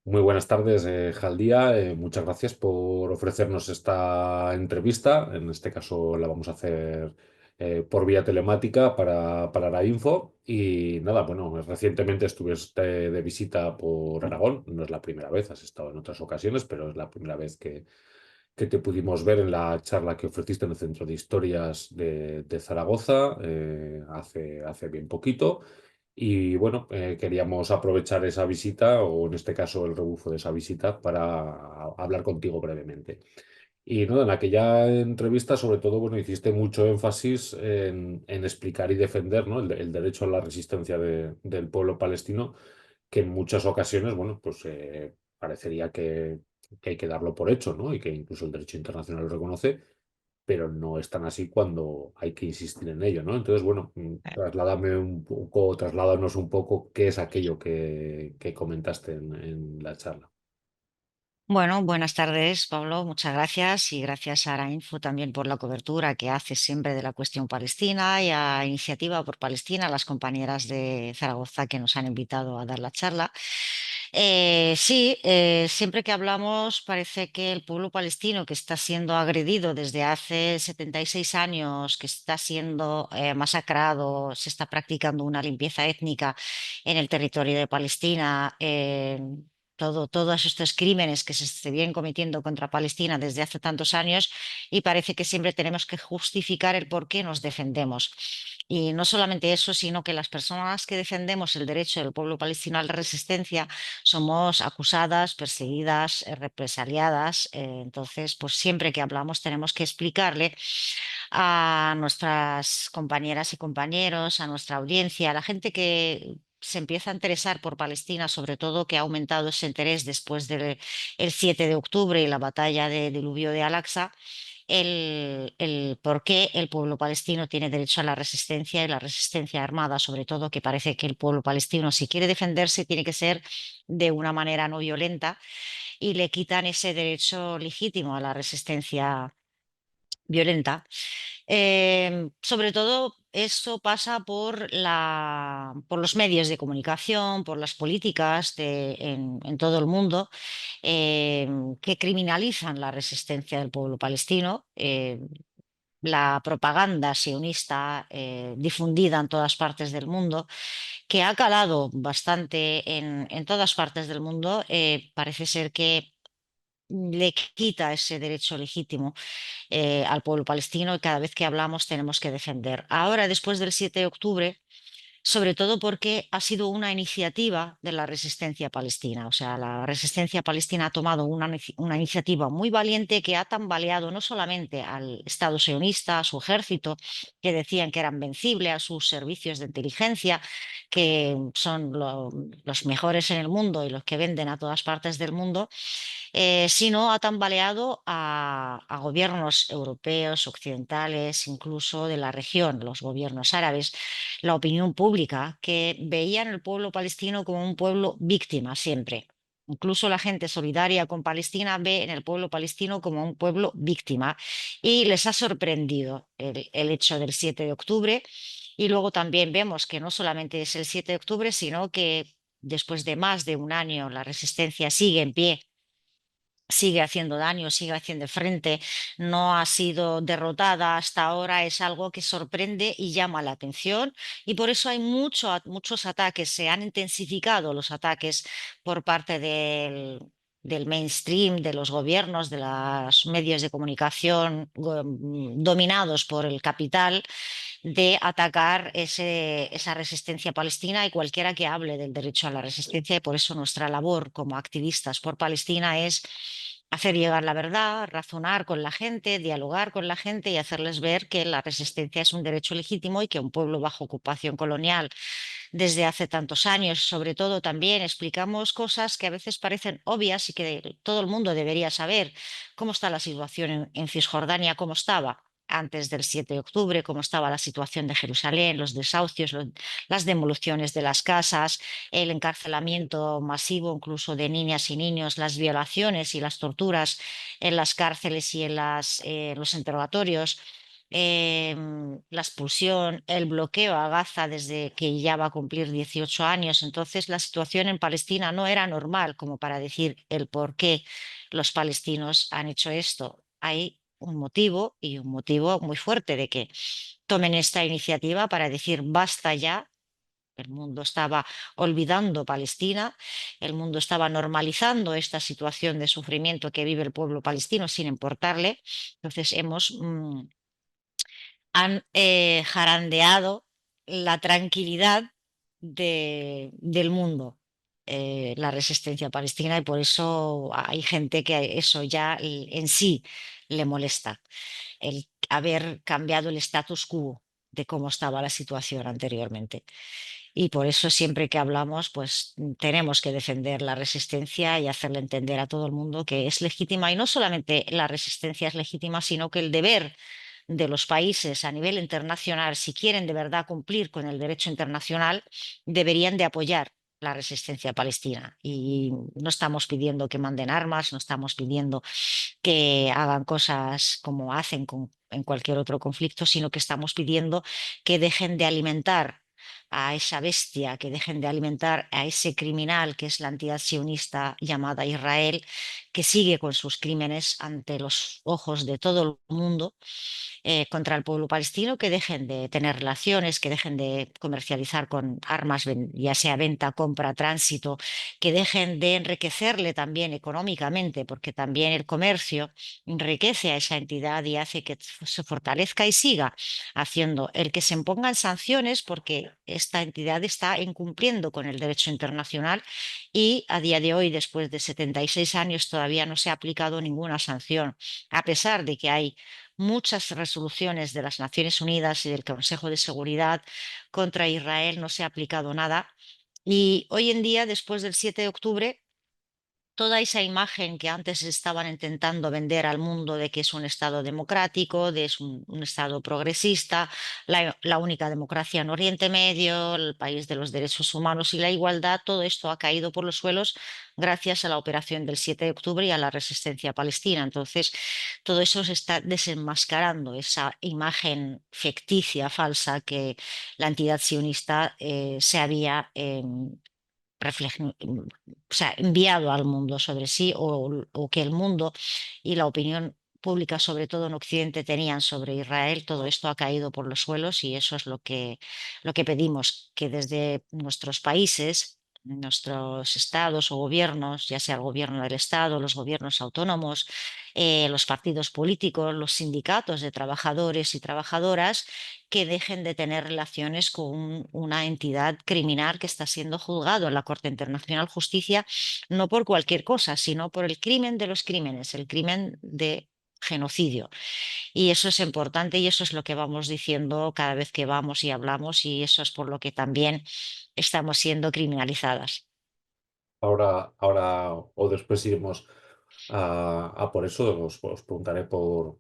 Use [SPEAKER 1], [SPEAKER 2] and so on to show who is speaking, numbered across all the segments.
[SPEAKER 1] Muy buenas tardes, Jaldía. Muchas gracias por ofrecernos esta entrevista. En este caso la vamos a hacer por vía telemática para la info. Y nada, bueno, recientemente estuviste de visita por Aragón. No es la primera vez, has estado en otras ocasiones, pero es la primera vez que te pudimos ver en la charla que ofreciste en el Centro de Historias de Zaragoza hace bien poquito. Y bueno, queríamos aprovechar esa visita, o en este caso el rebufo de esa visita, para hablar contigo brevemente. Y no, en aquella entrevista, sobre todo, bueno, hiciste mucho énfasis en explicar y defender, ¿no? El derecho a la resistencia del pueblo palestino, que en muchas ocasiones, bueno, pues parecería que hay que darlo por hecho, ¿no? Y que incluso el derecho internacional lo reconoce, pero no es tan así cuando hay que insistir en ello, ¿no? Entonces, bueno, trasládanos un poco qué es aquello que comentaste en la charla.
[SPEAKER 2] Bueno, buenas tardes, Pablo. Muchas gracias y gracias a Arainfo también por la cobertura que hace siempre de la cuestión palestina y a Iniciativa por Palestina, las compañeras de Zaragoza que nos han invitado a dar la charla. Sí, siempre que hablamos parece que el pueblo palestino que está siendo agredido desde hace 76 años, que está siendo masacrado, se está practicando una limpieza étnica en el territorio de Palestina. Todos estos crímenes que se vienen cometiendo contra Palestina desde hace tantos años y parece que siempre tenemos que justificar el por qué nos defendemos. Y no solamente eso, sino que las personas que defendemos el derecho del pueblo palestino a la resistencia somos acusadas, perseguidas, represaliadas. Entonces, pues siempre que hablamos tenemos que explicarle a nuestras compañeras y compañeros, a nuestra audiencia, a la gente que se empieza a interesar por Palestina, sobre todo que ha aumentado ese interés después del el 7 de octubre y la batalla de diluvio de Al-Aqsa, el por qué el pueblo palestino tiene derecho a la resistencia y la resistencia armada, sobre todo, que parece que el pueblo palestino, si quiere defenderse, tiene que ser de una manera no violenta y le quitan ese derecho legítimo a la resistencia violenta. Sobre todo, eso pasa por los medios de comunicación, por las políticas en todo el mundo, eh, que criminalizan la resistencia del pueblo palestino. La propaganda sionista difundida en todas partes del mundo, que ha calado bastante en todas partes del mundo, parece ser que le quita ese derecho legítimo al pueblo palestino y cada vez que hablamos tenemos que defender. Ahora, después del 7 de octubre, sobre todo porque ha sido una iniciativa de la resistencia palestina. O sea, la resistencia palestina ha tomado una iniciativa muy valiente que ha tambaleado no solamente al Estado sionista, a su ejército, que decían que eran vencibles, a sus servicios de inteligencia, que son los mejores en el mundo y los que venden a todas partes del mundo, sino ha tambaleado a gobiernos europeos, occidentales, incluso de la región, los gobiernos árabes, la opinión pública, que veían el pueblo palestino como un pueblo víctima siempre. Incluso la gente solidaria con Palestina ve en el pueblo palestino como un pueblo víctima y les ha sorprendido el hecho del 7 de octubre. Y luego también vemos que no solamente es el 7 de octubre, sino que después de más de un año la resistencia sigue en pie, sigue haciendo daño, sigue haciendo frente, no ha sido derrotada hasta ahora, es algo que sorprende y llama la atención y por eso hay muchos ataques, se han intensificado los ataques por parte del mainstream, de los gobiernos, de los medios de comunicación dominados por el capital, de atacar esa resistencia palestina y cualquiera que hable del derecho a la resistencia. Y por eso nuestra labor como activistas por Palestina es hacer llegar la verdad, razonar con la gente, dialogar con la gente y hacerles ver que la resistencia es un derecho legítimo y que un pueblo bajo ocupación colonial desde hace tantos años, sobre todo también explicamos cosas que a veces parecen obvias y que todo el mundo debería saber. ¿Cómo está la situación en Cisjordania? ¿Cómo estaba antes del 7 de octubre? ¿Cómo estaba la situación de Jerusalén, los desahucios, las demoliciones de las casas, el encarcelamiento masivo incluso de niñas y niños, las violaciones y las torturas en las cárceles y en los interrogatorios? la expulsión, el bloqueo a Gaza desde que ya va a cumplir 18 años. Entonces, la situación en Palestina no era normal como para decir el por qué los palestinos han hecho esto. Hay un motivo y un motivo muy fuerte de que tomen esta iniciativa para decir basta ya. El mundo estaba olvidando Palestina, el mundo estaba normalizando esta situación de sufrimiento que vive el pueblo palestino sin importarle. Entonces han jarandeado la tranquilidad del mundo, la resistencia palestina, y por eso hay gente que eso ya en sí le molesta, el haber cambiado el status quo de cómo estaba la situación anteriormente. Y por eso siempre que hablamos, pues tenemos que defender la resistencia y hacerle entender a todo el mundo que es legítima. Y no solamente la resistencia es legítima, sino que el deber de los países a nivel internacional, si quieren de verdad cumplir con el derecho internacional, deberían de apoyar la resistencia palestina. Y no estamos pidiendo que manden armas, no estamos pidiendo que hagan cosas como hacen en cualquier otro conflicto, sino que estamos pidiendo que dejen de alimentar a esa bestia, que dejen de alimentar a ese criminal que es la entidad sionista llamada Israel, que sigue con sus crímenes ante los ojos de todo el mundo contra el pueblo palestino, que dejen de tener relaciones, que dejen de comercializar con armas, ya sea venta, compra, tránsito, que dejen de enriquecerle también económicamente, porque también el comercio enriquece a esa entidad y hace que se fortalezca y siga haciendo el que se impongan sanciones, porque esta entidad está incumpliendo con el derecho internacional y a día de hoy, después de 76 años, todavía no se ha aplicado ninguna sanción, a pesar de que hay muchas resoluciones de las Naciones Unidas y del Consejo de Seguridad contra Israel, no se ha aplicado nada. Y hoy en día, después del 7 de octubre, toda esa imagen que antes estaban intentando vender al mundo de que es un Estado democrático, de es un Estado progresista, la única democracia en Oriente Medio, el país de los derechos humanos y la igualdad, todo esto ha caído por los suelos gracias a la operación del 7 de octubre y a la resistencia palestina. Entonces, todo eso se está desenmascarando, esa imagen ficticia, falsa, que la entidad sionista se había o sea, enviado al mundo sobre sí o que el mundo y la opinión pública, sobre todo en Occidente, tenían sobre Israel. Todo esto ha caído por los suelos y eso es lo que pedimos, que desde nuestros países, nuestros estados o gobiernos, ya sea el gobierno del estado, los gobiernos autónomos, los partidos políticos, los sindicatos de trabajadores y trabajadoras, que dejen de tener relaciones con una entidad criminal que está siendo juzgado en la Corte Internacional de Justicia, no por cualquier cosa, sino por el crimen de los crímenes, el crimen de genocidio. Y eso es importante y eso es lo que vamos diciendo cada vez que vamos y hablamos y eso es por lo que también estamos siendo criminalizadas.
[SPEAKER 1] Ahora o después iremos a por eso, os preguntaré por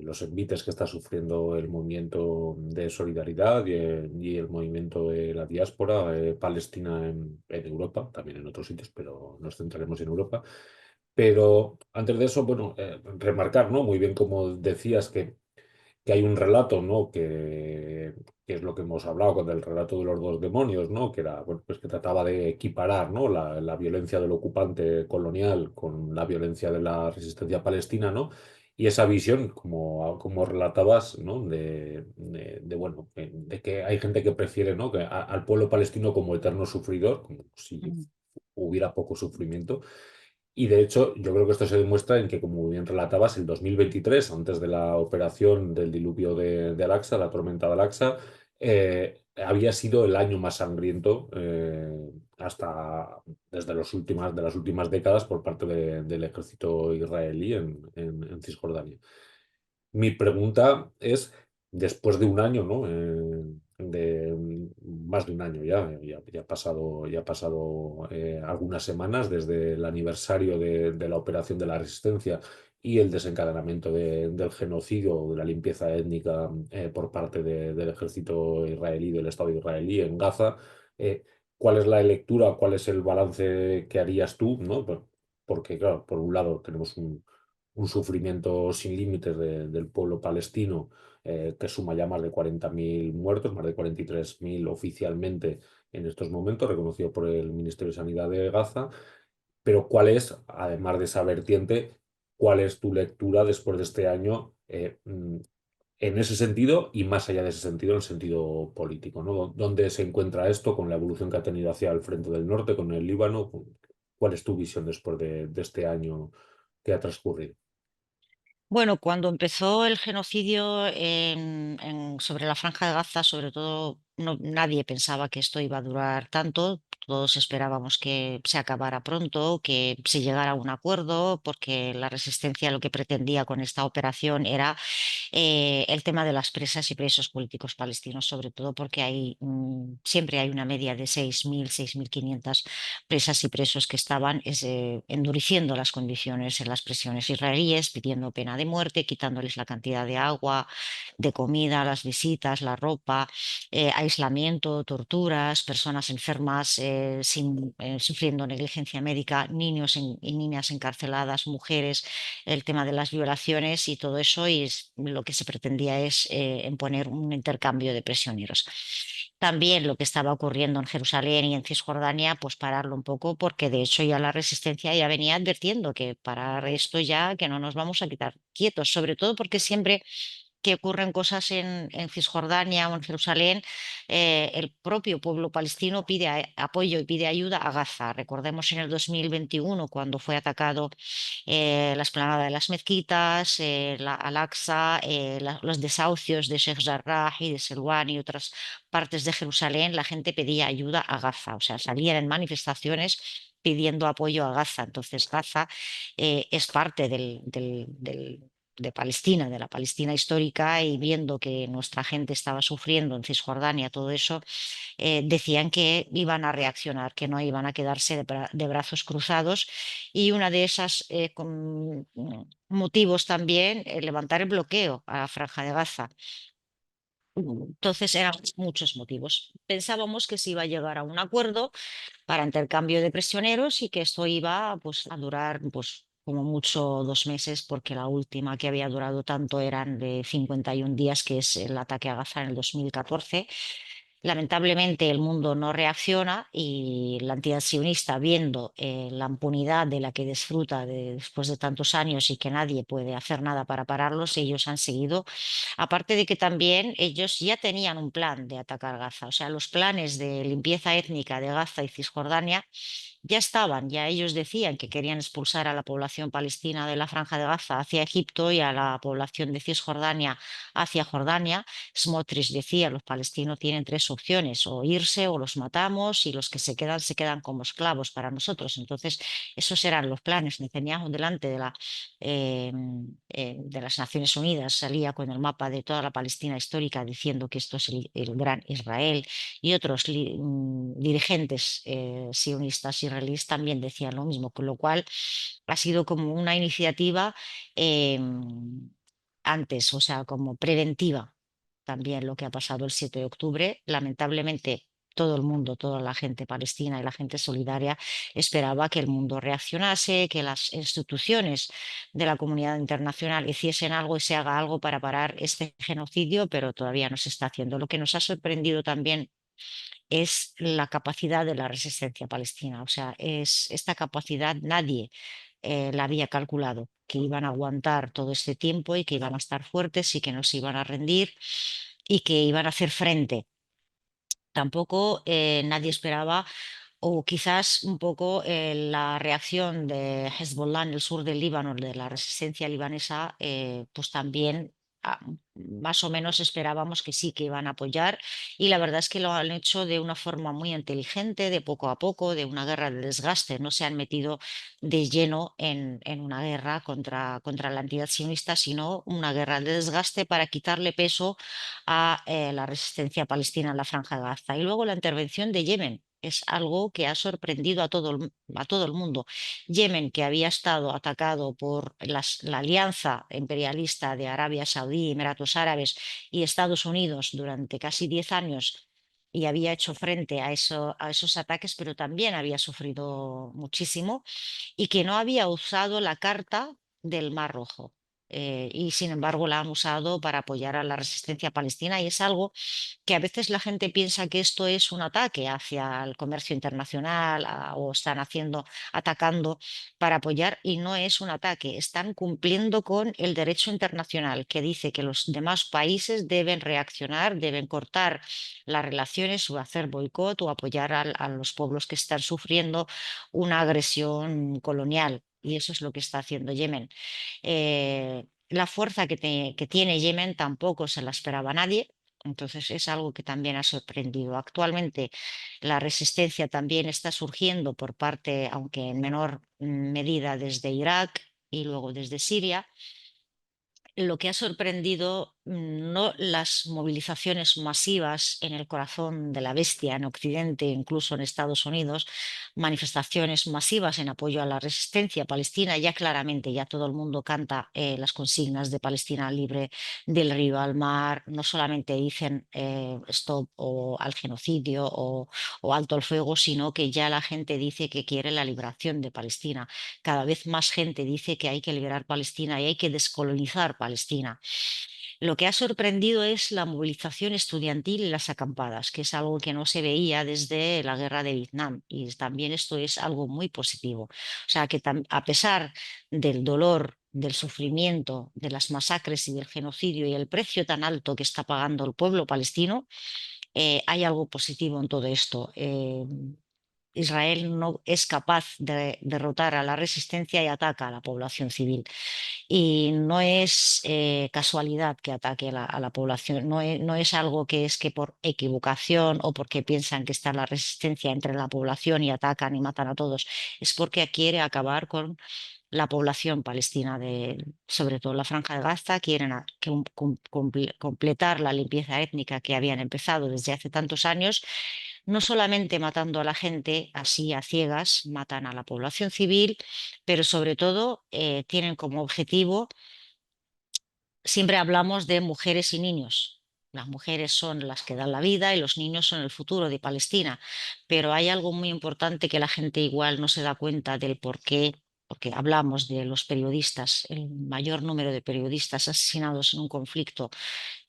[SPEAKER 1] los envites que está sufriendo el movimiento de solidaridad y el movimiento de la diáspora palestina en Europa, también en otros sitios, pero nos centraremos en Europa. Pero antes de eso, bueno, remarcar, ¿no? Muy bien como decías que hay un relato, ¿no? Que es lo que hemos hablado con el relato de los dos demonios, ¿no? Que era, bueno, pues que trataba de equiparar, ¿no? La violencia del ocupante colonial con la violencia de la resistencia palestina, ¿no? Y esa visión, como relatabas, ¿no? Bueno, de que hay gente que prefiere, ¿no? Al pueblo palestino como eterno sufridor, como si
[SPEAKER 2] Mm,
[SPEAKER 1] hubiera poco sufrimiento. Y de hecho, yo creo que esto se demuestra en que, como bien relatabas, el 2023, antes de la operación del diluvio de Al-Aqsa, la tormenta de Al-Aqsa, había sido el año más sangriento hasta desde de las últimas décadas por parte del ejército israelí en Cisjordania. Mi pregunta es, después de un año, ¿no? Más de un año ya ha pasado algunas semanas desde el aniversario de la operación de la Resistencia y el desencadenamiento del genocidio o de la limpieza étnica por parte del ejército israelí, del Estado israelí en Gaza. Eh, ¿Cuál es la lectura, cuál es el balance que harías tú, ¿no? Porque, claro, por un lado tenemos un sufrimiento sin límites del pueblo palestino, que suma ya más de 40.000 muertos, más de 43.000 oficialmente en estos momentos, reconocido por el Ministerio de Sanidad de Gaza. Pero ¿cuál es, además de esa vertiente, cuál es tu lectura después de este año en ese sentido y más allá de ese sentido, en el sentido político, ¿no? ¿Dónde se encuentra esto con la evolución que ha tenido hacia el frente del norte, con el Líbano? ¿Cuál es tu visión después de este año que ha transcurrido?
[SPEAKER 2] Bueno, cuando empezó el genocidio sobre la Franja de Gaza, sobre todo, nadie pensaba que esto iba a durar tanto. Todos esperábamos que se acabara pronto, que se llegara a un acuerdo, porque la resistencia lo que pretendía con esta operación era el tema de las presas y presos políticos palestinos, sobre todo porque siempre hay una media de 6.000, 6.500 presas y presos que estaban endureciendo las condiciones en las prisiones israelíes, pidiendo pena de muerte, quitándoles la cantidad de agua, de comida, las visitas, la ropa, aislamiento, torturas, personas enfermas sufriendo negligencia médica, niños y niñas encarceladas, mujeres, el tema de las violaciones y todo eso, y lo que se pretendía es imponer un intercambio de prisioneros. También lo que estaba ocurriendo en Jerusalén y en Cisjordania, pues pararlo un poco, porque de hecho ya la resistencia ya venía advirtiendo que parar esto ya, que no nos vamos a quitar quietos, sobre todo porque siempre que ocurren cosas en Cisjordania o en Jerusalén, el propio pueblo palestino pide apoyo y pide ayuda a Gaza. Recordemos en el 2021 cuando fue atacado la explanada de las mezquitas, Al-Aqsa, los desahucios de Sheikh Jarrah y de Selwan y otras partes de Jerusalén, la gente pedía ayuda a Gaza, o sea, salían en manifestaciones pidiendo apoyo a Gaza. Entonces, Gaza es parte de Palestina, de la Palestina histórica, y viendo que nuestra gente estaba sufriendo en Cisjordania, todo eso, decían que iban a reaccionar, que no iban a quedarse de brazos cruzados. Y una de esas motivos también, levantar el bloqueo a la Franja de Gaza. Entonces eran muchos motivos. Pensábamos que se iba a llegar a un acuerdo para intercambio de prisioneros y que esto iba pues, a durar pues, como mucho 2 meses, porque la última que había durado tanto eran de 51 días, que es el ataque a Gaza en el 2014. Lamentablemente el mundo no reacciona y la entidad sionista, viendo la impunidad de la que disfruta después de tantos años y que nadie puede hacer nada para pararlos, ellos han seguido. Aparte de que también ellos ya tenían un plan de atacar Gaza, o sea, los planes de limpieza étnica de Gaza y Cisjordania ya estaban, ya ellos decían que querían expulsar a la población palestina de la Franja de Gaza hacia Egipto y a la población de Cisjordania hacia Jordania. Smotrich decía, los palestinos tienen tres opciones, o irse o los matamos, y los que se quedan como esclavos para nosotros. Entonces, esos eran los planes. Netanyahu delante eh, de las Naciones Unidas salía con el mapa de toda la Palestina histórica diciendo que esto es el gran Israel, y otros dirigentes sionistas israelíes también decían lo mismo, con lo cual ha sido como una iniciativa eh, antes, o sea, como preventiva también lo que ha pasado el 7 de octubre. Lamentablemente, todo el mundo, toda la gente palestina y la gente solidaria esperaba que el mundo reaccionase, que las instituciones de la comunidad internacional hiciesen algo y se haga algo para parar este genocidio, pero todavía no se está haciendo. Lo que nos ha sorprendido también es la capacidad de la resistencia palestina. O sea, es esta capacidad nadie la había calculado, que iban a aguantar todo este tiempo y que iban a estar fuertes y que no se iban a rendir y que iban a hacer frente. Tampoco nadie esperaba, o quizás un poco la reacción de Hezbollah en el sur del Líbano, de la resistencia libanesa, pues también más o menos esperábamos que sí, que iban a apoyar, y la verdad es que lo han hecho de una forma muy inteligente, de poco a poco, de una guerra de desgaste. No se han metido de lleno en una guerra contra la entidad sionista, sino una guerra de desgaste para quitarle peso a la resistencia palestina en la Franja de Gaza. Y luego la intervención de Yemen. Es algo que ha sorprendido a todo el mundo. Yemen, que había estado atacado por la alianza imperialista de Arabia Saudí, Emiratos Árabes y Estados Unidos durante casi 10 años, y había hecho frente a esos ataques, pero también había sufrido muchísimo, y que no había usado la carta del Mar Rojo. Y sin embargo la han usado para apoyar a la resistencia palestina y es algo que a veces la gente piensa que esto es un ataque hacia el comercio internacional o están atacando para apoyar y no es un ataque, están cumpliendo con el derecho internacional que dice que los demás países deben reaccionar, deben cortar las relaciones o hacer boicot o apoyar a los pueblos que están sufriendo una agresión colonial. Y eso es lo que está haciendo Yemen. La fuerza que tiene Yemen tampoco se la esperaba nadie. Entonces es algo que también ha sorprendido. Actualmente la resistencia también está surgiendo por parte, aunque en menor medida, desde Irak y luego desde Siria. Lo que ha sorprendido, no las movilizaciones masivas en el corazón de la bestia en Occidente, incluso en Estados Unidos, manifestaciones masivas en apoyo a la resistencia palestina, ya claramente, ya todo el mundo canta las consignas de Palestina libre del río al mar, no solamente dicen stop o al genocidio o alto al fuego, sino que ya la gente dice que quiere la liberación de Palestina. Cada vez más gente dice que hay que liberar Palestina y hay que descolonizar Palestina. Lo que ha sorprendido es la movilización estudiantil y las acampadas, que es algo que no se veía desde la guerra de Vietnam. Y también esto es algo muy positivo. O sea, que a pesar del dolor, del sufrimiento, de las masacres y del genocidio y el precio tan alto que está pagando el pueblo palestino, hay algo positivo en todo esto. Israel no es capaz de derrotar a la resistencia y ataca a la población civil. Y no es casualidad que ataque a la población, no es algo que es que por equivocación o porque piensan que está la resistencia entre la población y atacan y matan a todos, es porque quiere acabar con la población palestina, sobre todo la Franja de Gaza, quieren completar la limpieza étnica que habían empezado desde hace tantos años, no solamente matando a la gente así a ciegas, matan a la población civil, pero sobre todo tienen como objetivo, siempre hablamos de mujeres y niños. Las mujeres son las que dan la vida y los niños son el futuro de Palestina. Pero hay algo muy importante que la gente igual no se da cuenta del por qué, porque hablamos de los periodistas, el mayor número de periodistas asesinados en un conflicto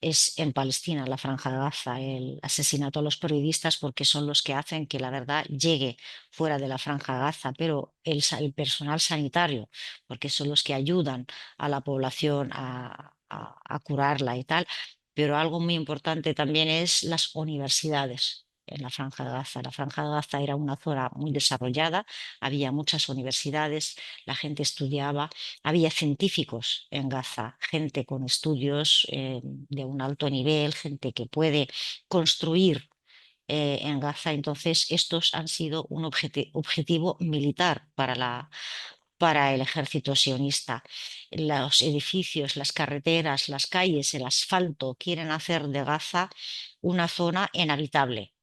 [SPEAKER 2] es en Palestina, la Franja de Gaza, el asesinato a los periodistas, porque son los que hacen que la verdad llegue fuera de la Franja de Gaza, pero el personal sanitario, porque son los que ayudan a la población a curarla y tal. Pero algo muy importante también es las universidades. En la Franja de Gaza. La Franja de Gaza era una zona muy desarrollada, había muchas universidades, la gente estudiaba, había científicos en Gaza, gente con estudios de un alto nivel, gente que puede construir en Gaza. Entonces, estos han sido un objetivo militar para el ejército sionista. Los edificios, las carreteras, las calles, el asfalto quieren hacer de Gaza una zona inhabitable.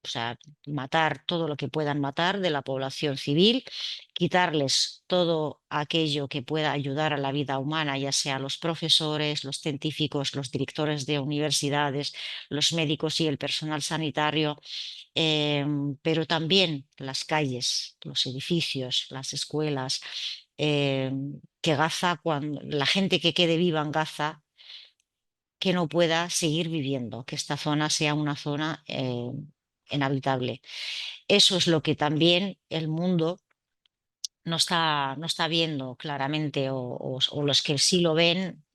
[SPEAKER 2] O sea, matar todo lo que puedan matar de la población civil, quitarles todo aquello que pueda ayudar a la vida humana, ya sea los profesores, los científicos, los directores de universidades, los médicos y el personal sanitario, pero también las calles, los edificios, las escuelas, que Gaza, cuando la gente que quede viva en Gaza, que no pueda seguir viviendo, que esta zona sea una zona inhabitable. Eso es lo que también el mundo no está viendo claramente o los que sí lo ven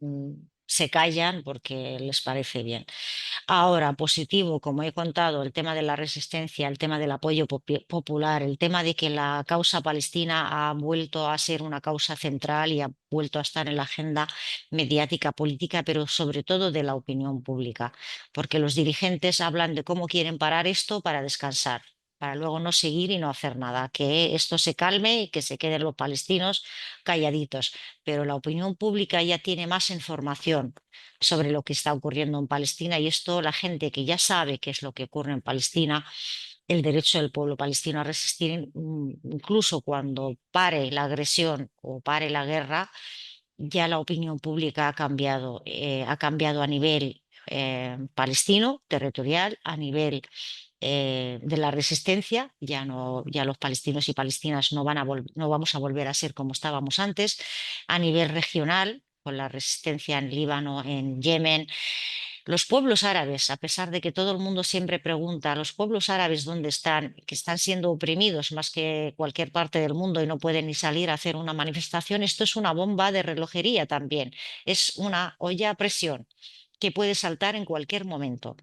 [SPEAKER 2] se callan porque les parece bien. Ahora, positivo, como he contado, el tema de la resistencia, el tema del apoyo popular, el tema de que la causa palestina ha vuelto a ser una causa central y ha vuelto a estar en la agenda mediática, política, pero sobre todo de la opinión pública, porque los dirigentes hablan de cómo quieren parar esto para descansar, para luego no seguir y no hacer nada, que esto se calme y que se queden los palestinos calladitos. Pero la opinión pública ya tiene más información sobre lo que está ocurriendo en Palestina y esto la gente que ya sabe qué es lo que ocurre en Palestina, el derecho del pueblo palestino a resistir, incluso cuando pare la agresión o pare la guerra, ya la opinión pública ha cambiado a nivel palestino, territorial, a nivel de la resistencia. Ya no, ya los palestinos y palestinas no vamos a volver a ser como estábamos antes. A nivel regional, con la resistencia en Líbano, en Yemen. Los pueblos árabes, a pesar de que todo el mundo siempre pregunta, los pueblos árabes dónde están, que están siendo oprimidos más que cualquier parte del mundo y no pueden ni salir a hacer una manifestación, esto es una bomba de relojería también, es una olla a presión que puede saltar en cualquier momento.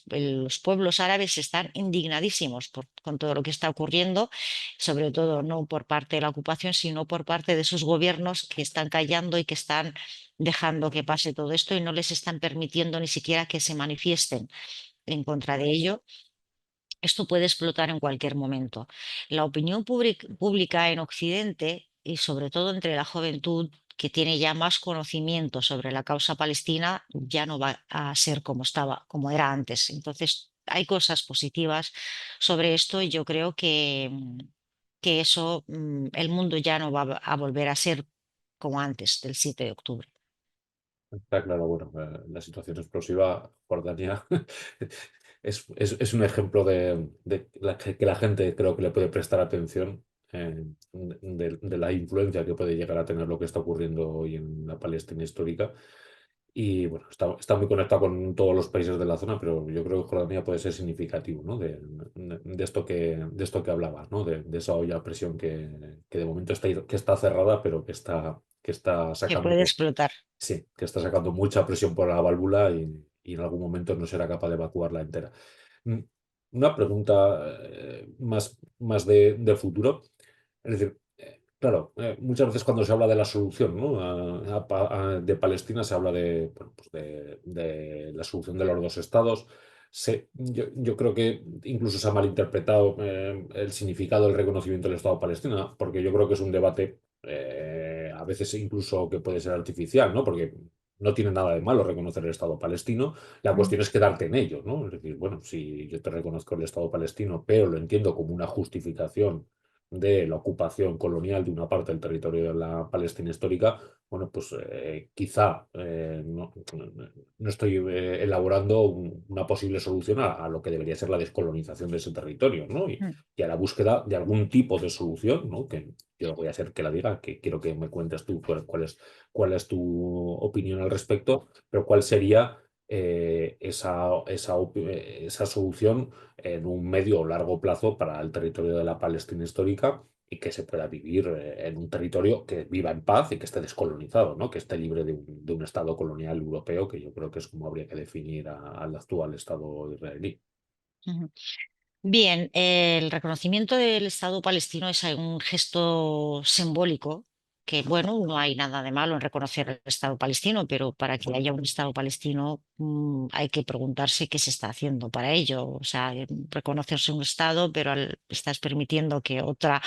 [SPEAKER 2] Los pueblos árabes están indignadísimos con todo lo que está ocurriendo, sobre todo no por parte de la ocupación, sino por parte de sus gobiernos que están callando y que están dejando que pase todo esto y no les están permitiendo ni siquiera que se manifiesten en contra de ello. Esto puede explotar en cualquier momento. La opinión pública en Occidente y sobre todo entre la juventud que tiene ya más conocimiento sobre la causa palestina ya no va a ser como estaba, como era antes. Entonces, hay cosas positivas sobre esto y yo creo que eso, el mundo ya no va a volver a ser como antes del 7 de octubre.
[SPEAKER 1] Está claro, bueno, la situación explosiva, Jordania, es un ejemplo que la gente creo que le puede prestar atención de la influencia que puede llegar a tener lo que está ocurriendo hoy en la Palestina histórica. Y bueno, está muy conectado con todos los países de la zona, pero yo creo que Jordania puede ser significativo, ¿no? De esto que hablabas, ¿no? De esa olla a presión que de momento que está cerrada, pero que está
[SPEAKER 2] Que
[SPEAKER 1] sacando.
[SPEAKER 2] puede explotar.
[SPEAKER 1] Sí, que está sacando mucha presión por la válvula y en algún momento no será capaz de evacuarla entera. Mm, Una pregunta más de futuro. Es decir, claro, muchas veces cuando se habla de la solución, ¿no? De Palestina se habla bueno, pues de la solución de los dos estados. Yo creo que incluso se ha malinterpretado el significado del reconocimiento del Estado palestino, porque yo creo que es un debate a veces incluso que puede ser artificial, ¿no? Porque no tiene nada de malo reconocer el Estado palestino. La
[SPEAKER 2] Mm,
[SPEAKER 1] cuestión es quedarte en ello, ¿no? Es decir, bueno, si yo te reconozco el Estado palestino, pero lo entiendo como una justificación de la ocupación colonial de una parte del territorio de la Palestina histórica, bueno, pues quizá no estoy elaborando una posible solución a lo que debería ser la descolonización de ese territorio, ¿no?
[SPEAKER 2] mm,
[SPEAKER 1] Y a la búsqueda de algún tipo de solución, ¿no? Que yo voy a hacer que la diga, que quiero que me cuentes tú cuál es tu opinión al respecto, pero cuál sería esa solución en un medio o largo plazo para el territorio de la Palestina histórica y que se pueda vivir en un territorio que viva en paz y que esté descolonizado, ¿no? Que esté libre de un Estado colonial europeo, que yo creo que es como habría que definir al actual Estado israelí.
[SPEAKER 2] ujú. Bien, el reconocimiento del Estado palestino es un gesto simbólico, que bueno, no hay nada de malo en reconocer el Estado palestino, pero para que haya un Estado palestino hay que preguntarse qué se está haciendo para ello. O sea, reconocerse un Estado, pero estás permitiendo que otra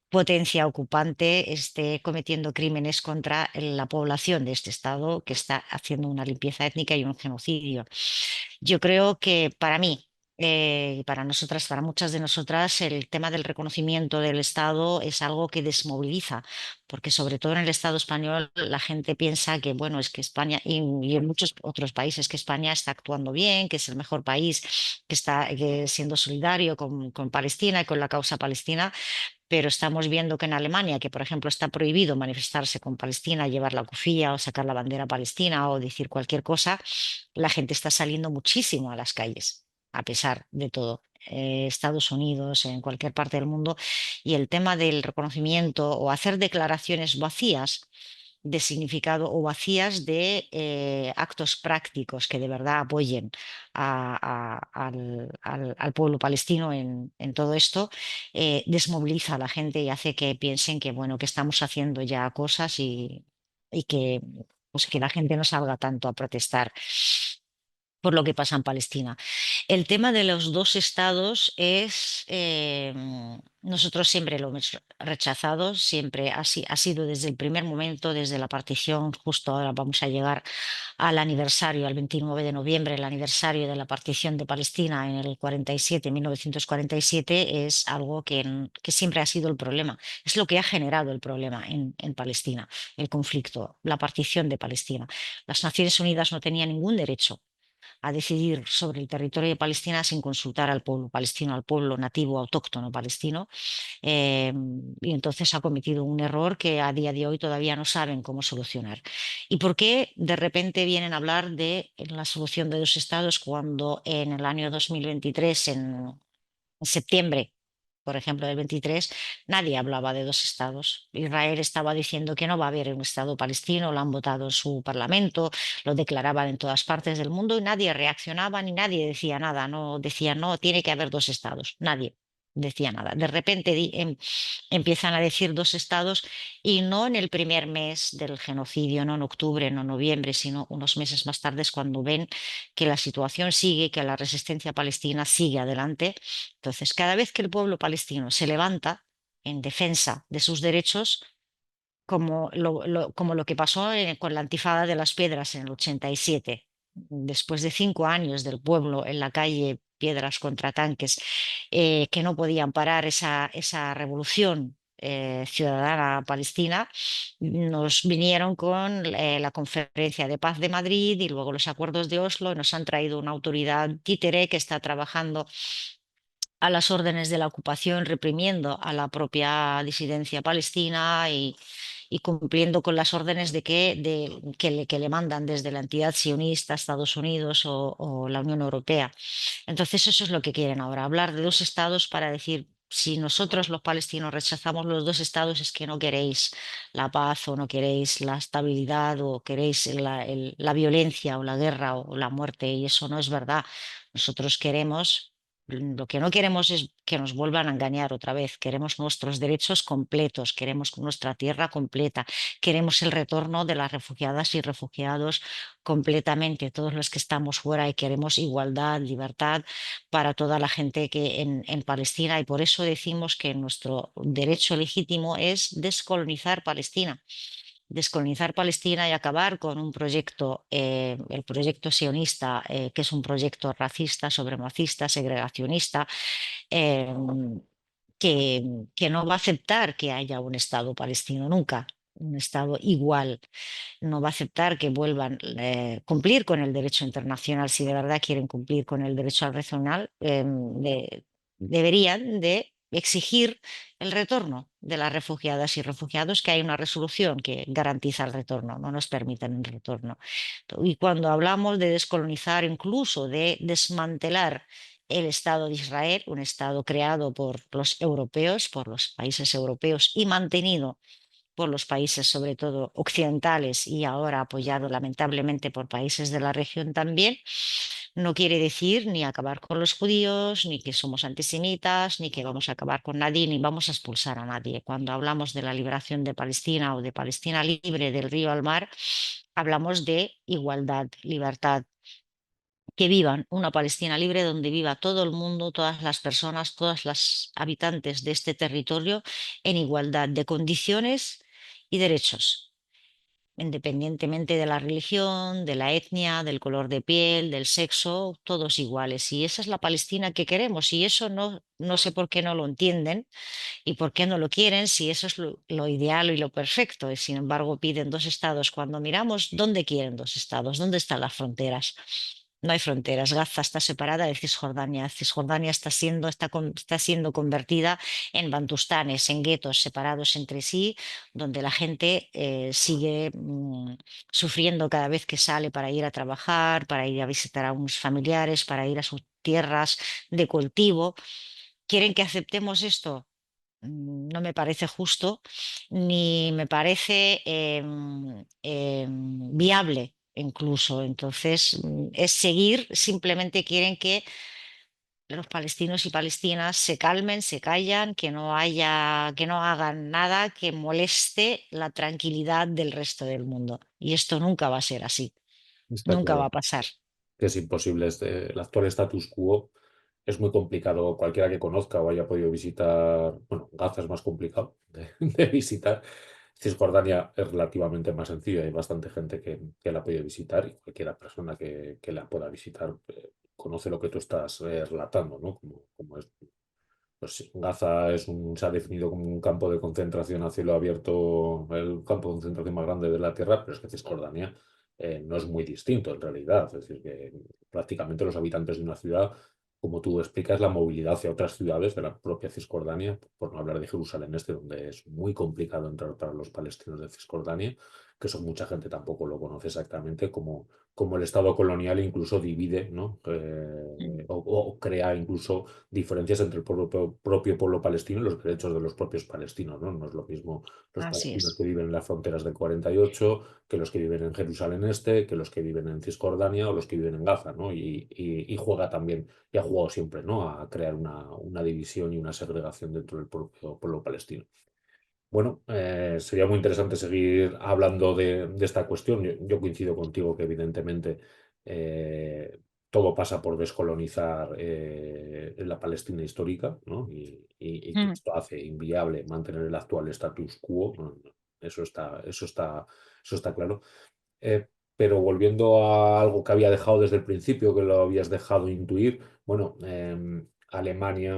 [SPEAKER 2] potencia ocupante esté cometiendo crímenes contra la población de este Estado, que está haciendo una limpieza étnica y un genocidio. Yo creo que para mí, para nosotras, para muchas de nosotras, el tema del reconocimiento del Estado es algo que desmoviliza, porque sobre todo en el Estado español la gente piensa que, bueno, es que España y en muchos otros países que España está actuando bien, que es el mejor país, que está siendo solidario con Palestina y con la causa palestina, pero estamos viendo que en Alemania, que por ejemplo está prohibido manifestarse con Palestina, llevar la cufía o sacar la bandera palestina o decir cualquier cosa, la gente está saliendo muchísimo a las calles, a pesar de todo. Estados Unidos, en cualquier parte del mundo, y el tema del reconocimiento o hacer declaraciones vacías de significado o vacías de actos prácticos que de verdad apoyen al pueblo palestino en todo esto, desmoviliza a la gente y hace que piensen que, bueno, que estamos haciendo ya cosas y que, pues, que la gente no salga tanto a protestar por lo que pasa en Palestina. El tema de los dos estados es, nosotros siempre lo hemos rechazado, siempre ha sido desde el primer momento, desde la partición, justo ahora vamos a llegar al aniversario, al 29 de noviembre, el aniversario de la partición de Palestina en el 47, 1947, es algo que siempre ha sido el problema, es lo que ha generado el problema en Palestina, el conflicto, la partición de Palestina. Las Naciones Unidas no tenían ningún derecho a decidir sobre el territorio de Palestina sin consultar al pueblo palestino, al pueblo nativo autóctono palestino. eh, y entonces ha cometido un error que a día de hoy todavía no saben cómo solucionar. ¿Y por qué de repente vienen a hablar de la solución de dos estados cuando en el año 2023, en septiembre, por ejemplo, del 23, nadie hablaba de dos estados? Israel estaba diciendo que no va a haber un estado palestino, lo han votado en su parlamento, lo declaraban en todas partes del mundo y nadie reaccionaba ni nadie decía nada, no decía no, tiene que haber dos estados, nadie decía nada. De repente empiezan a decir dos estados y no en el primer mes del genocidio, no en octubre, no en noviembre, sino unos meses más tarde es cuando ven que la situación sigue, que la resistencia palestina sigue adelante. Entonces, cada vez que el pueblo palestino se levanta en defensa de sus derechos, como lo que pasó con la Intifada de las Piedras en el 87, después de 5 años del pueblo en la calle, piedras contra tanques, que no podían parar esa revolución ciudadana palestina, nos vinieron con la Conferencia de Paz de Madrid y luego los acuerdos de Oslo y nos han traído una autoridad títere que está trabajando a las órdenes de la ocupación, reprimiendo a la propia disidencia palestina y cumpliendo con las órdenes que le mandan desde la entidad sionista, Estados Unidos o la Unión Europea. Entonces eso es lo que quieren ahora, hablar de dos estados para decir, si nosotros los palestinos rechazamos los dos estados es que no queréis la paz o no queréis la estabilidad o queréis la violencia o la guerra o la muerte, y eso no es verdad. Nosotros queremos... Lo que no queremos es que nos vuelvan a engañar otra vez. Queremos nuestros derechos completos, queremos nuestra tierra completa, queremos el retorno de las refugiadas y refugiados completamente, todos los que estamos fuera, y queremos igualdad, libertad para toda la gente que en Palestina. Y por eso decimos que nuestro derecho legítimo es descolonizar Palestina. Descolonizar Palestina y acabar con un proyecto, el proyecto sionista, que es un proyecto racista, supremacista, segregacionista, eh, que, que no va a aceptar que haya un Estado palestino nunca, un Estado igual. No va a aceptar que vuelvan a cumplir con el derecho internacional. Si de verdad quieren cumplir con el derecho al regional, deberían de exigir el retorno de las refugiadas y refugiados, que hay una resolución que garantiza el retorno, no nos permiten el retorno. Y cuando hablamos de descolonizar, incluso de desmantelar el Estado de Israel, un Estado creado por los europeos, por los países europeos y mantenido por los países, sobre todo occidentales, y ahora apoyado lamentablemente por países de la región también, no quiere decir ni acabar con los judíos, ni que somos antisemitas, ni que vamos a acabar con nadie, ni vamos a expulsar a nadie. Cuando hablamos de la liberación de Palestina o de Palestina libre del río al mar, hablamos de igualdad, libertad, que vivan una Palestina libre donde viva todo el mundo, todas las personas, todas las habitantes de este territorio en igualdad de condiciones y derechos, independientemente de la religión, de la etnia, del color de piel, del sexo, todos iguales. Y esa es la Palestina que queremos. Y eso no sé por qué no lo entienden y por qué no lo quieren, si eso es lo ideal y lo perfecto. Y sin embargo piden dos estados. Cuando miramos, ¿dónde quieren dos estados? ¿Dónde están las fronteras? No hay fronteras. Gaza está separada de Cisjordania. Cisjordania está siendo convertida en bantustanes, en guetos separados entre sí, donde la gente sigue sufriendo cada vez que sale para ir a trabajar, para ir a visitar a unos familiares, para ir a sus tierras de cultivo. ¿Quieren que aceptemos esto? No me parece justo ni me parece viable incluso. Entonces, es seguir, simplemente quieren que los palestinos y palestinas se calmen, se callan, que no hagan nada que moleste la tranquilidad del resto del mundo. Y esto nunca va a ser así,
[SPEAKER 1] Está
[SPEAKER 2] nunca va a
[SPEAKER 1] claro
[SPEAKER 2] pasar.
[SPEAKER 1] que es imposible. El actual status quo es muy complicado. Cualquiera que conozca o haya podido visitar, bueno, Gaza es más complicado de visitar. Cisjordania es relativamente más sencilla. Hay bastante gente que la ha podido visitar y cualquiera persona que la pueda visitar conoce lo que tú estás relatando, ¿no? Como es, pues sí, Gaza se ha definido como un campo de concentración a cielo abierto, el campo de concentración más grande de la Tierra, pero es que Cisjordania no es muy distinto en realidad. Es decir, que prácticamente los habitantes de una ciudad, como tú explicas, la movilidad hacia otras ciudades de la propia Cisjordania, por no hablar de Jerusalén Este, donde es muy complicado entrar para los palestinos de Cisjordania, que eso mucha gente tampoco lo conoce exactamente, como el Estado colonial incluso divide, ¿no? O crea incluso diferencias entre el propio pueblo palestino y los derechos de los propios palestinos, ¿no? No es lo mismo los
[SPEAKER 2] Así
[SPEAKER 1] palestinos que
[SPEAKER 2] es.
[SPEAKER 1] viven en las fronteras del 48 que los que viven en Jerusalén Este, que los que viven en Cisjordania o los que viven en Gaza, ¿no? Y juega también, y ha jugado siempre, ¿no? A crear una división y una segregación dentro del propio pueblo palestino. Bueno, sería muy interesante seguir hablando de esta cuestión. Yo coincido contigo que evidentemente eh, todo pasa por descolonizar la Palestina histórica, ¿no? Y que
[SPEAKER 2] Mm.
[SPEAKER 1] esto hace inviable mantener el actual status quo. ¿No? Eso está claro. Pero volviendo a algo que había dejado desde el principio, que lo habías dejado intuir, bueno, Alemania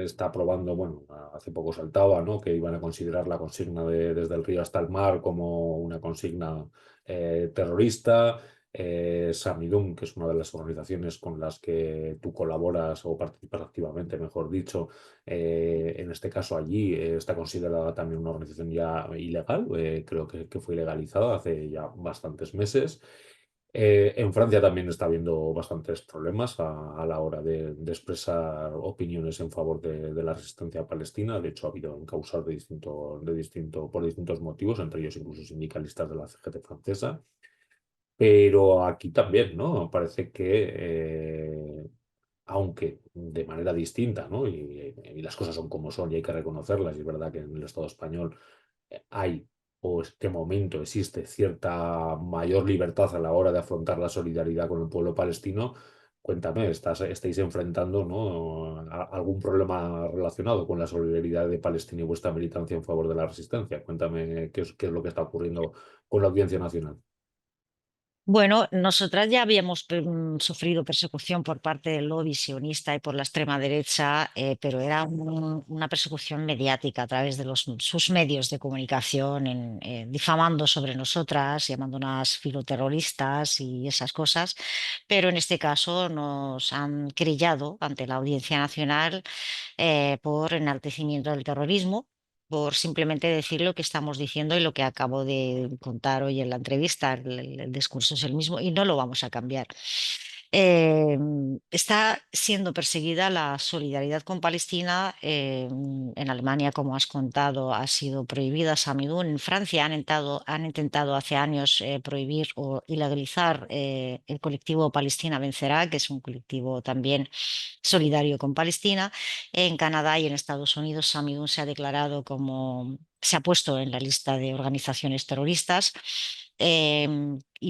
[SPEAKER 1] está aprobando, bueno, hace poco saltaba, ¿no? Que iban a considerar la consigna de desde el río hasta el mar como una consigna terrorista. Samidum, que es una de las organizaciones con las que tú colaboras o participas activamente, mejor dicho, en este caso allí está considerada también una organización ya ilegal, creo que fue ilegalizada hace ya bastantes meses. En Francia también está habiendo bastantes problemas a la hora de expresar opiniones en favor de la resistencia palestina. De hecho, ha habido encausas por distintos motivos, entre ellos incluso sindicalistas de la CGT francesa. Pero aquí también, ¿no? Parece que, aunque de manera distinta, ¿no? Y las cosas son como son y hay que reconocerlas, y es verdad que en el Estado español hay, o este momento existe cierta mayor libertad a la hora de afrontar la solidaridad con el pueblo palestino. Cuéntame, estáis enfrentando, ¿no? Algún problema relacionado con la solidaridad de Palestina y vuestra militancia en favor de la resistencia. Cuéntame qué es lo que está ocurriendo con la Audiencia Nacional.
[SPEAKER 2] Bueno, nosotras ya habíamos sufrido persecución por parte del lobby sionista y por la extrema derecha, pero era una persecución mediática a través de sus medios de comunicación, difamando sobre nosotras, llamándonos filoterroristas y esas cosas. Pero en este caso nos han querellado ante la Audiencia Nacional por enaltecimiento del terrorismo, por simplemente decir lo que estamos diciendo y lo que acabo de contar hoy en la entrevista. El discurso es el mismo y no lo vamos a cambiar. Eh, Está siendo perseguida la solidaridad con Palestina. En Alemania, como has contado, ha sido prohibida Samidún. En Francia han intentado hace años prohibir o ilegalizar el colectivo Palestina Vencerá, que es un colectivo también solidario con Palestina. En Canadá y en Estados Unidos, Samidun se ha declarado como, se ha puesto en la lista de organizaciones terroristas.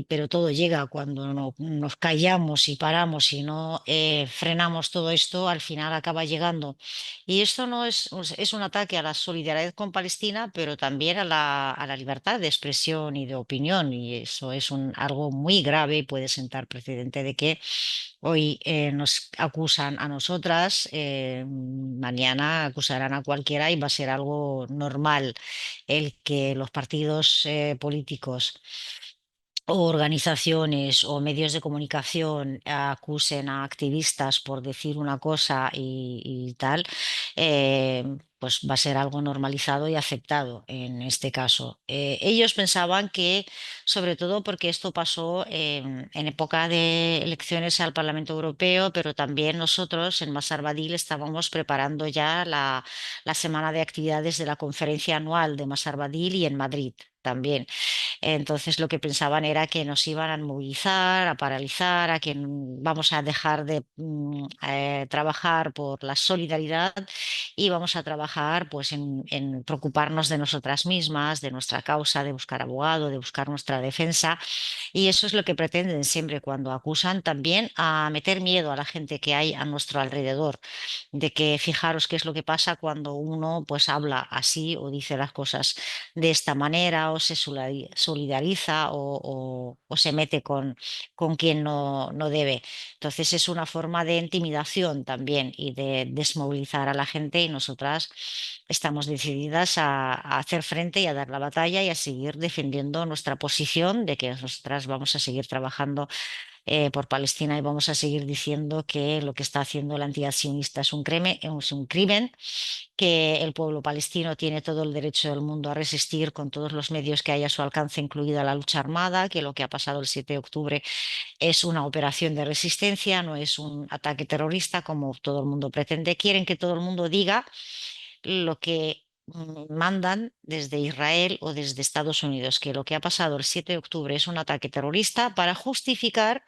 [SPEAKER 2] Pero todo llega cuando nos callamos y paramos y no frenamos todo esto, al final acaba llegando. Y esto no es un ataque a la solidaridad con Palestina, pero también a la libertad de expresión y de opinión. Y eso es algo muy grave y puede sentar precedente de que hoy nos acusan a nosotras, mañana acusarán a cualquiera y va a ser algo normal el que los partidos políticos o organizaciones o medios de comunicación acusen a activistas por decir una cosa y tal, pues va a ser algo normalizado y aceptado en este caso. Ellos pensaban que, sobre todo porque esto pasó en época de elecciones al Parlamento Europeo, pero también nosotros en Masar Badil estábamos preparando ya la semana de actividades de la conferencia anual de Masar Badil y en Madrid también. Entonces lo que pensaban era que nos iban a movilizar, a paralizar, a que vamos a dejar de trabajar por la solidaridad y vamos a trabajar pues en preocuparnos de nosotras mismas, de nuestra causa, de buscar abogado, de buscar nuestra defensa. Y eso es lo que pretenden siempre cuando acusan, también a meter miedo a la gente que hay a nuestro alrededor, de que fijaros qué es lo que pasa cuando uno pues habla así o dice las cosas de esta manera o se solidariza o se mete con quien no debe. Entonces es una forma de intimidación también y de desmovilizar a la gente y nosotras estamos decididas a hacer frente y a dar la batalla y a seguir defendiendo nuestra posición de que nosotras vamos a seguir trabajando por Palestina y vamos a seguir diciendo que lo que está haciendo la entidad sionista es un crimen, que el pueblo palestino tiene todo el derecho del mundo a resistir con todos los medios que haya a su alcance, incluida la lucha armada, que lo que ha pasado el 7 de octubre es una operación de resistencia, no es un ataque terrorista como todo el mundo pretende. Quieren que todo el mundo diga lo que mandan desde Israel o desde Estados Unidos, que lo que ha pasado el 7 de octubre es un ataque terrorista para justificar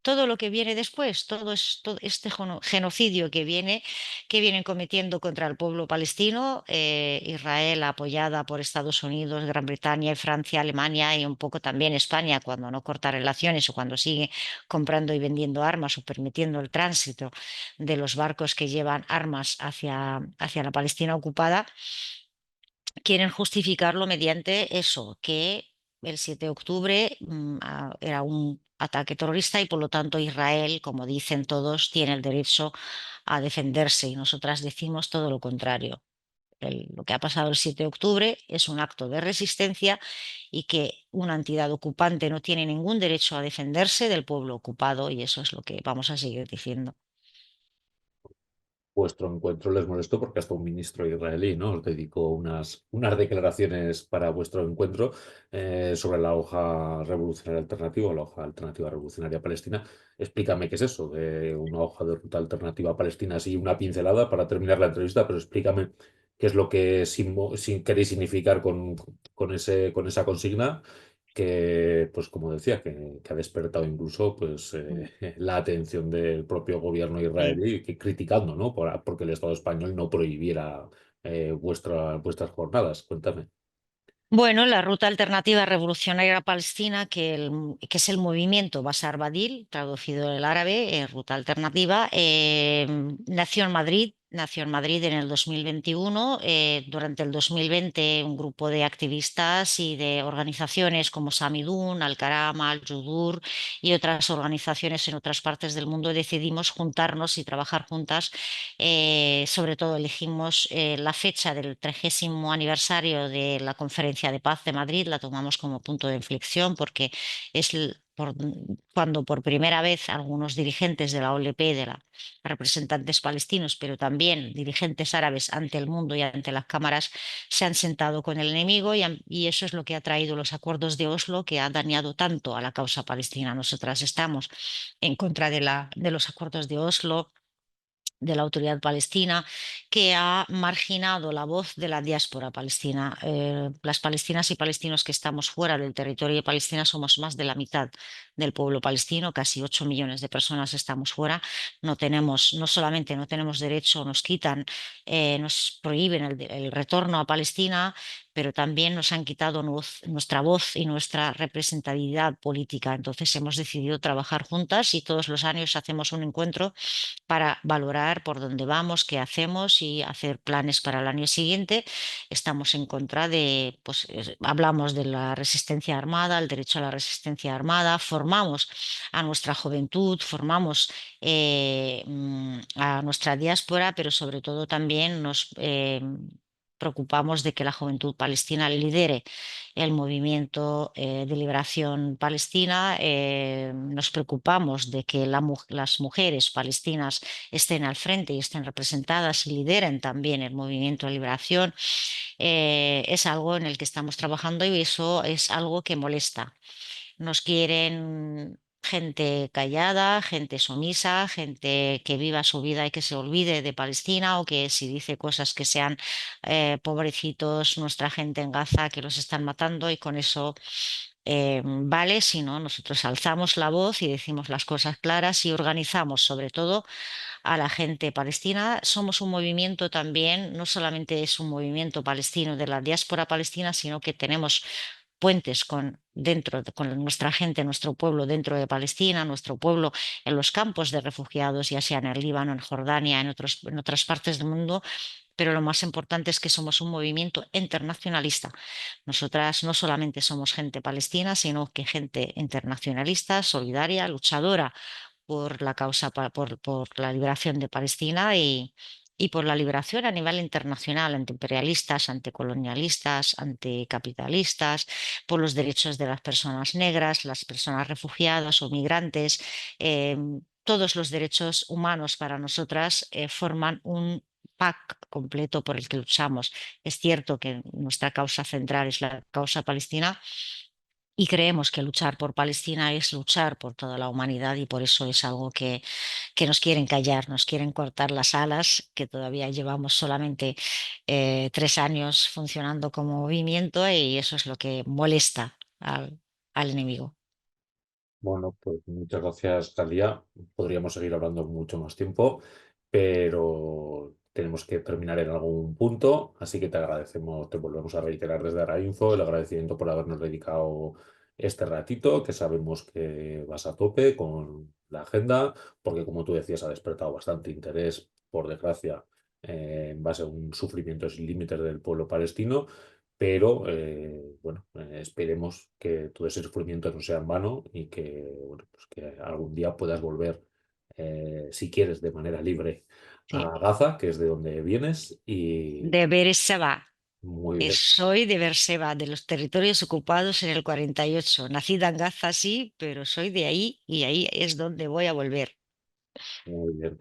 [SPEAKER 2] todo lo que viene después, todo este genocidio que vienen cometiendo contra el pueblo palestino, Israel apoyada por Estados Unidos, Gran Bretaña y Francia, Alemania y un poco también España, cuando no corta relaciones o cuando sigue comprando y vendiendo armas o permitiendo el tránsito de los barcos que llevan armas hacia la Palestina ocupada, quieren justificarlo mediante eso, que el 7 de octubre era un ataque terrorista y por lo tanto Israel, como dicen todos, tiene el derecho a defenderse y nosotras decimos todo lo contrario. Lo que ha pasado el 7 de octubre es un acto de resistencia y que una entidad ocupante no tiene ningún derecho a defenderse del pueblo ocupado y eso es lo que vamos a seguir diciendo.
[SPEAKER 1] Vuestro encuentro les molestó porque hasta un ministro israelí, ¿no? Os dedicó unas declaraciones para vuestro encuentro sobre la hoja revolucionaria alternativa o la hoja alternativa revolucionaria palestina. Explícame qué es eso, de una hoja de ruta alternativa palestina, así una pincelada para terminar la entrevista, pero explícame qué es lo que queréis significar con esa consigna que, pues como decía, que ha despertado incluso pues,
[SPEAKER 2] Mm.
[SPEAKER 1] la atención del propio gobierno
[SPEAKER 2] Sí.
[SPEAKER 1] israelí, criticando, ¿no? Porque el Estado español no prohibiera vuestras jornadas. Cuéntame.
[SPEAKER 2] Bueno, la Ruta Alternativa Revolucionaria Palestina, que es el movimiento Basar Badil, traducido del árabe, Ruta Alternativa, nació en Madrid en el 2021. Durante el 2020, un grupo de activistas y de organizaciones como Samidun, Al-Karama, Al-Yudur y otras organizaciones en otras partes del mundo decidimos juntarnos y trabajar juntas. Sobre todo elegimos la fecha del 30º aniversario de la Conferencia de Paz de Madrid, la tomamos como punto de inflexión porque es cuando por primera vez algunos dirigentes de la OLP, de los representantes palestinos, pero también dirigentes árabes ante el mundo y ante las cámaras, se han sentado con el enemigo y eso es lo que ha traído los acuerdos de Oslo, que ha dañado tanto a la causa palestina. Nosotras estamos en contra de los acuerdos de Oslo, de la autoridad palestina, que ha marginado la voz de la diáspora palestina. Las palestinas y palestinos que estamos fuera del territorio de Palestina somos más de la mitad del pueblo palestino, casi 8 millones de personas estamos fuera. No solamente no tenemos derecho, nos quitan, nos prohíben el retorno a Palestina, pero también nos han quitado nuestra voz y nuestra representatividad política. Entonces hemos decidido trabajar juntas y todos los años hacemos un encuentro para valorar por dónde vamos, qué hacemos y hacer planes para el año siguiente. Estamos en contra de, pues hablamos de la resistencia armada, el derecho a la resistencia armada, formamos a nuestra juventud, formamos a nuestra diáspora, pero sobre todo también nos preocupamos de que la juventud palestina lidere el movimiento de liberación palestina. Nos preocupamos de que las mujeres palestinas estén al frente y estén representadas y lideren también el movimiento de liberación. Es algo en el que estamos trabajando y eso es algo que molesta. Nos quieren gente callada, gente sumisa, gente que viva su vida y que se olvide de Palestina o que si dice cosas que sean pobrecitos, nuestra gente en Gaza que los están matando y con eso vale, si no, nosotros alzamos la voz y decimos las cosas claras y organizamos sobre todo a la gente palestina. Somos un movimiento también, no solamente es un movimiento palestino de la diáspora palestina, sino que tenemos puentes con nuestra gente, nuestro pueblo dentro de Palestina, nuestro pueblo en los campos de refugiados, ya sea en el Líbano, en Jordania, en otras partes del mundo, pero lo más importante es que somos un movimiento internacionalista. Nosotras no solamente somos gente palestina, sino que gente internacionalista, solidaria, luchadora por la causa, por la liberación de Palestina y por la liberación a nivel internacional ante imperialistas, anticolonialistas, anticapitalistas, por los derechos de las personas negras, las personas refugiadas o migrantes. Todos los derechos humanos para nosotras forman un pack completo por el que luchamos. Es cierto que nuestra causa central es la causa palestina, y creemos que luchar por Palestina es luchar por toda la humanidad y por eso es algo que nos quieren callar, nos quieren cortar las alas, que todavía llevamos solamente 3 años funcionando como movimiento y eso es lo que molesta al enemigo.
[SPEAKER 1] Bueno, pues muchas gracias, Talía. Podríamos seguir hablando mucho más tiempo, pero tenemos que terminar en algún punto, así que te agradecemos, te volvemos a reiterar desde Arainfo el agradecimiento por habernos dedicado este ratito, que sabemos que vas a tope con la agenda, porque como tú decías, ha despertado bastante interés, por desgracia, en base a un sufrimiento sin límites del pueblo palestino. Pero bueno, esperemos que todo ese sufrimiento no sea en vano y que, bueno, pues que algún día puedas volver, si quieres, de manera libre
[SPEAKER 2] Sí.
[SPEAKER 1] a Gaza, que es de donde vienes. Y
[SPEAKER 2] De Beersheba.
[SPEAKER 1] muy bien,
[SPEAKER 2] Soy de Beersheba, de los territorios ocupados en el 48. Nacida en Gaza, sí, pero soy de ahí y ahí es donde voy a volver.
[SPEAKER 1] muy bien.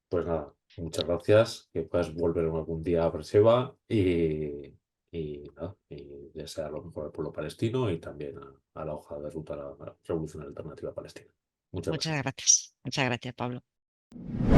[SPEAKER 1] Pues nada, muchas gracias, que puedas volver algún día a Beersheba y nada, y desear lo mejor al pueblo palestino y también a la hoja de ruta a la Revolución Alternativa Palestina. Muchas
[SPEAKER 2] Muchas
[SPEAKER 1] gracias.
[SPEAKER 2] gracias. Muchas gracias, Pablo.